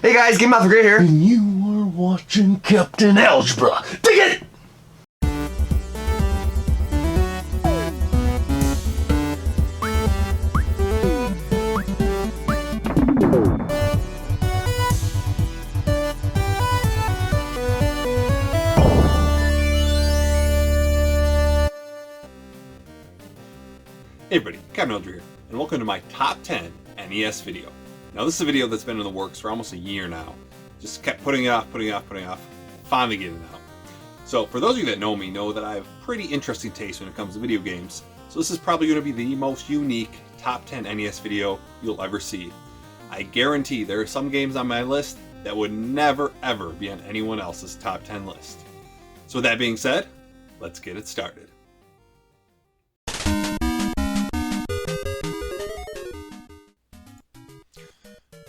Hey guys, Game Mouth Gray here. And you are watching Captain Algebra. Dig it! Hey everybody, Captain Algebra here, and welcome to my top 10 NES video. Now this is a video that's been in the works for almost a year now. Just kept putting it off, finally getting it out. So for those of you that know me, know that I have pretty interesting taste when it comes to video games. So this is probably going to be the most unique top 10 NES video you'll ever see. I guarantee there are some games on my list that would never ever be on anyone else's top 10 list. So with that being said, let's get it started.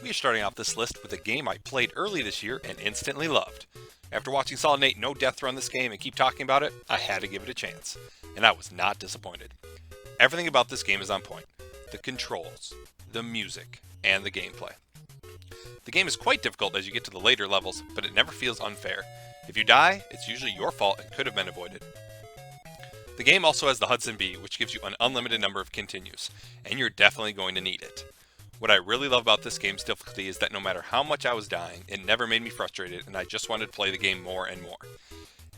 We are starting off this list with a game I played early this year and instantly loved. After watching Solid Snake no death run this game and keep talking about it, I had to give it a chance, and I was not disappointed. Everything about this game is on point. The controls, the music, and the gameplay. The game is quite difficult as you get to the later levels, but it never feels unfair. If you die, it's usually your fault and could have been avoided. The game also has the Hudson B, which gives you an unlimited number of continues, and you're definitely going to need it. What I really love about this game's difficulty is that no matter how much I was dying, it never made me frustrated and I just wanted to play the game more and more.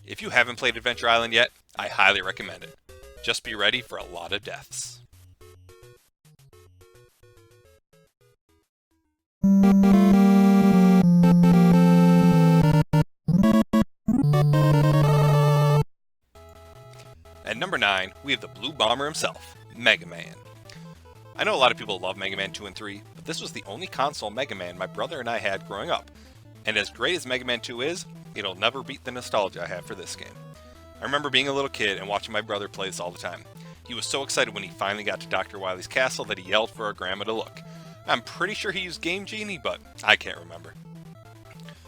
If you haven't played Adventure Island yet, I highly recommend it. Just be ready for a lot of deaths. At number 9, we have the Blue Bomber himself, Mega Man. I know a lot of people love Mega Man 2 and 3, but this was the only console Mega Man my brother and I had growing up. And as great as Mega Man 2 is, it'll never beat the nostalgia I have for this game. I remember being a little kid and watching my brother play this all the time. He was so excited when he finally got to Dr. Wily's castle that he yelled for our grandma to look. I'm pretty sure he used Game Genie, but I can't remember.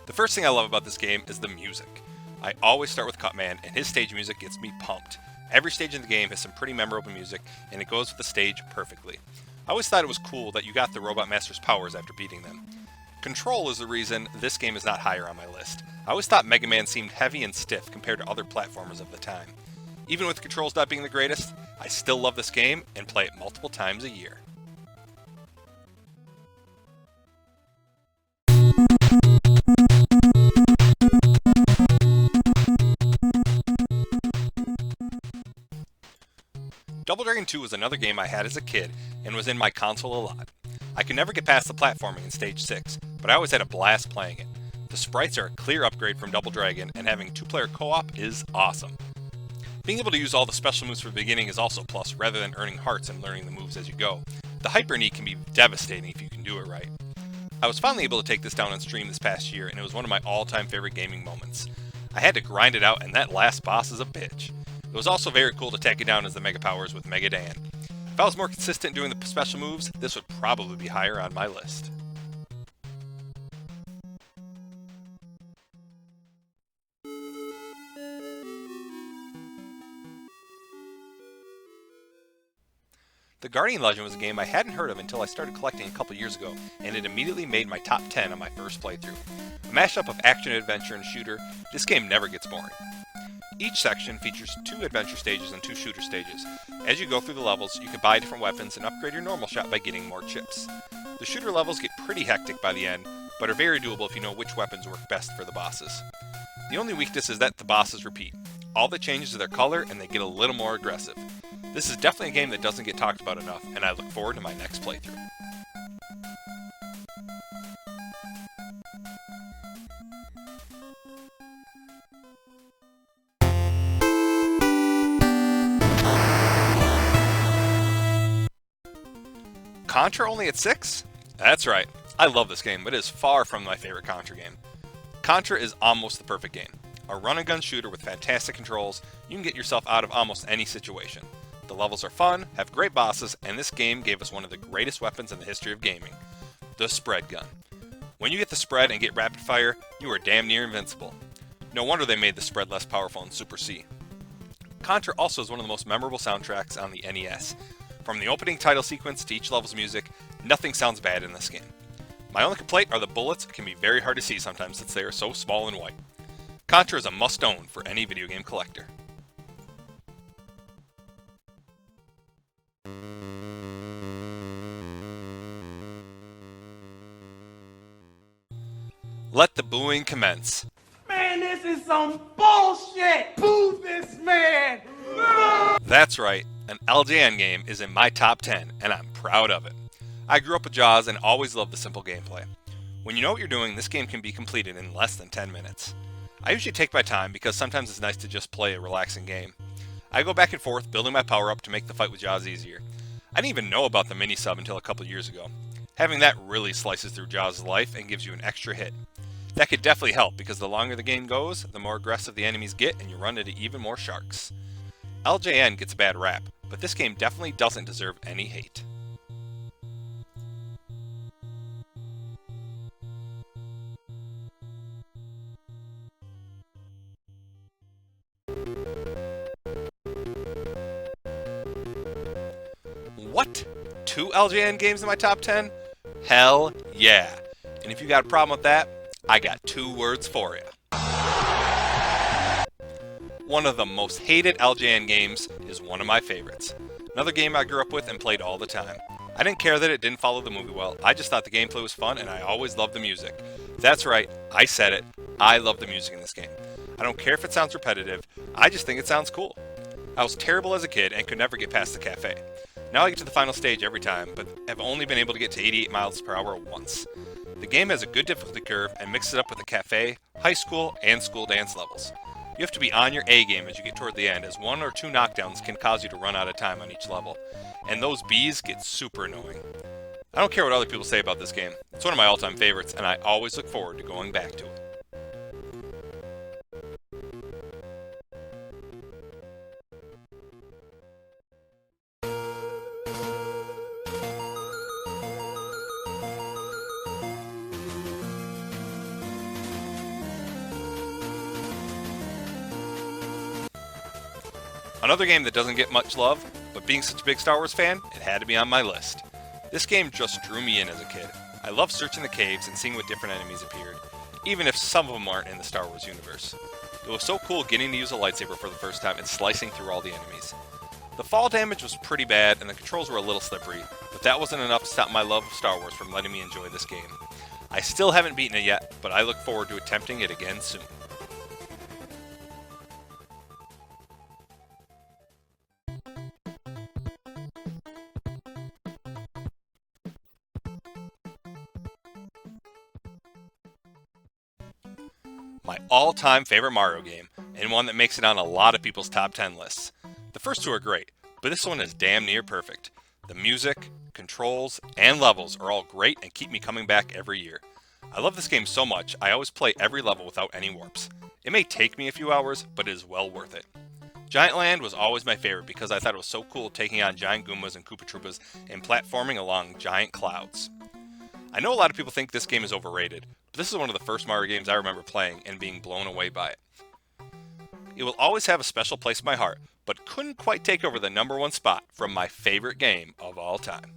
The first thing I love about this game is the music. I always start with Cutman, and his stage music gets me pumped. Every stage in the game has some pretty memorable music, and it goes with the stage perfectly. I always thought it was cool that you got the Robot Master's powers after beating them. Control is the reason this game is not higher on my list. I always thought Mega Man seemed heavy and stiff compared to other platformers of the time. Even with controls not being the greatest, I still love this game and play it multiple times a year. Double Dragon 2 was another game I had as a kid and was in my console a lot. I could never get past the platforming in Stage 6, but I always had a blast playing it. The sprites are a clear upgrade from Double Dragon, and having two-player co-op is awesome. Being able to use all the special moves from the beginning is also a plus, rather than earning hearts and learning the moves as you go. The Hyper Knee can be devastating if you can do it right. I was finally able to take this down on stream this past year, and it was one of my all-time favorite gaming moments. I had to grind it out, and that last boss is a bitch. It was also very cool to take it down as the Mega Powers with Mega Dan. If I was more consistent doing the special moves, this would probably be higher on my list. The Guardian Legend was a game I hadn't heard of until I started collecting a couple years ago, and it immediately made my top 10 on my first playthrough. A mashup of action, adventure, and shooter, this game never gets boring. Each section features 2 adventure stages and 2 shooter stages. As you go through the levels, you can buy different weapons and upgrade your normal shot by getting more chips. The shooter levels get pretty hectic by the end, but are very doable if you know which weapons work best for the bosses. The only weakness is that the bosses repeat. All that changes is their color, and they get a little more aggressive. This is definitely a game that doesn't get talked about enough, and I look forward to my next playthrough. Contra only at 6? That's right. I love this game, but it is far from my favorite Contra game. Contra is almost the perfect game. A run-and-gun shooter with fantastic controls, you can get yourself out of almost any situation. The levels are fun, have great bosses, and this game gave us one of the greatest weapons in the history of gaming, the spread gun. When you get the spread and get rapid fire, you are damn near invincible. No wonder they made the spread less powerful in Super C. Contra also is one of the most memorable soundtracks on the NES. From the opening title sequence to each level's music, nothing sounds bad in this game. My only complaint are the bullets can be very hard to see sometimes since they are so small and white. Contra is a must-own for any video game collector. Let the booing commence. Man, this is some bullshit! Boo this man! That's right, an LJN game is in my top 10, and I'm proud of it. I grew up with Jaws and always loved the simple gameplay. When you know what you're doing, this game can be completed in less than 10 minutes. I usually take my time because sometimes it's nice to just play a relaxing game. I go back and forth building my power up to make the fight with Jaws easier. I didn't even know about the mini-sub until a couple years ago. Having that really slices through Jaws' life and gives you an extra hit. That could definitely help because the longer the game goes, the more aggressive the enemies get and you run into even more sharks. LJN gets a bad rap, but this game definitely doesn't deserve any hate. What? 2 LJN games in my top 10? Hell yeah. And if you got a problem with that, I got 2 words for you. One of the most hated LJN games is one of my favorites. Another game I grew up with and played all the time. I didn't care that it didn't follow the movie well, I just thought the gameplay was fun and I always loved the music. That's right, I said it, I love the music in this game. I don't care if it sounds repetitive, I just think it sounds cool. I was terrible as a kid and could never get past the cafe. Now I get to the final stage every time, but have only been able to get to 88 miles per hour once. The game has a good difficulty curve and mixes it up with the cafe, high school, and school dance levels. You have to be on your A game as you get toward the end, as 1 or 2 knockdowns can cause you to run out of time on each level. And those Bs get super annoying. I don't care what other people say about this game. It's one of my all-time favorites, and I always look forward to going back to it. Another game that doesn't get much love, but being such a big Star Wars fan, it had to be on my list. This game just drew me in as a kid. I loved searching the caves and seeing what different enemies appeared, even if some of them aren't in the Star Wars universe. It was so cool getting to use a lightsaber for the first time and slicing through all the enemies. The fall damage was pretty bad and the controls were a little slippery, but that wasn't enough to stop my love of Star Wars from letting me enjoy this game. I still haven't beaten it yet, but I look forward to attempting it again soon. My all-time favorite Mario game, and one that makes it on a lot of people's top 10 lists. The first 2 are great, but this one is damn near perfect. The music, controls, and levels are all great and keep me coming back every year. I love this game so much, I always play every level without any warps. It may take me a few hours, but it is well worth it. Giant Land was always my favorite because I thought it was so cool taking on giant Goombas and Koopa Troopas and platforming along giant clouds. I know a lot of people think this game is overrated, but this is one of the first Mario games I remember playing and being blown away by it. It will always have a special place in my heart, but couldn't quite take over the #1 spot from my favorite game of all time.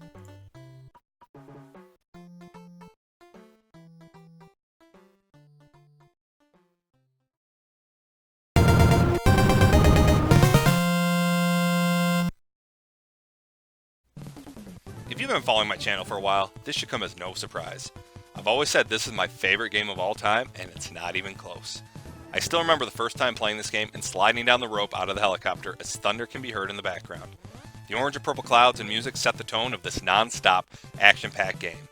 If you've been following my channel for a while, this should come as no surprise. I've always said this is my favorite game of all time, and it's not even close. I still remember the first time playing this game and sliding down the rope out of the helicopter as thunder can be heard in the background. The orange and purple clouds and music set the tone of this non-stop, action-packed game.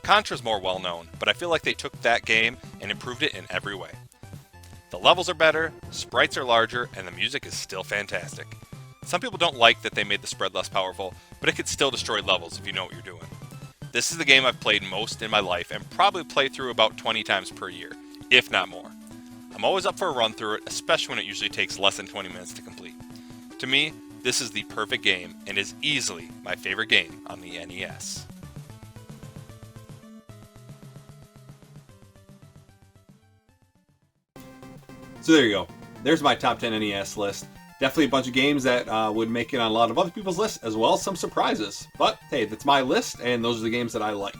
Contra's more well-known, but I feel like they took that game and improved it in every way. The levels are better, sprites are larger, and the music is still fantastic. Some people don't like that they made the spread less powerful, but it could still destroy levels if you know what you're doing. This is the game I've played most in my life and probably play through about 20 times per year, if not more. I'm always up for a run through it, especially when it usually takes less than 20 minutes to complete. To me, this is the perfect game and is easily my favorite game on the NES. So there you go. There's my top 10 NES list. Definitely a bunch of games that would make it on a lot of other people's lists, as well as some surprises. But hey, that's my list, and those are the games that I like.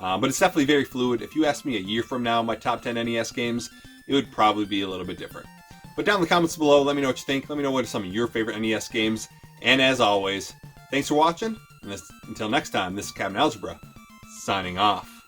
But it's definitely very fluid. If you ask me a year from now, my top 10 NES games, it would probably be a little bit different. But down in the comments below, let me know what you think. Let me know what are some of your favorite NES games. And as always, thanks for watching. And until next time, this is Captain Algebra, signing off.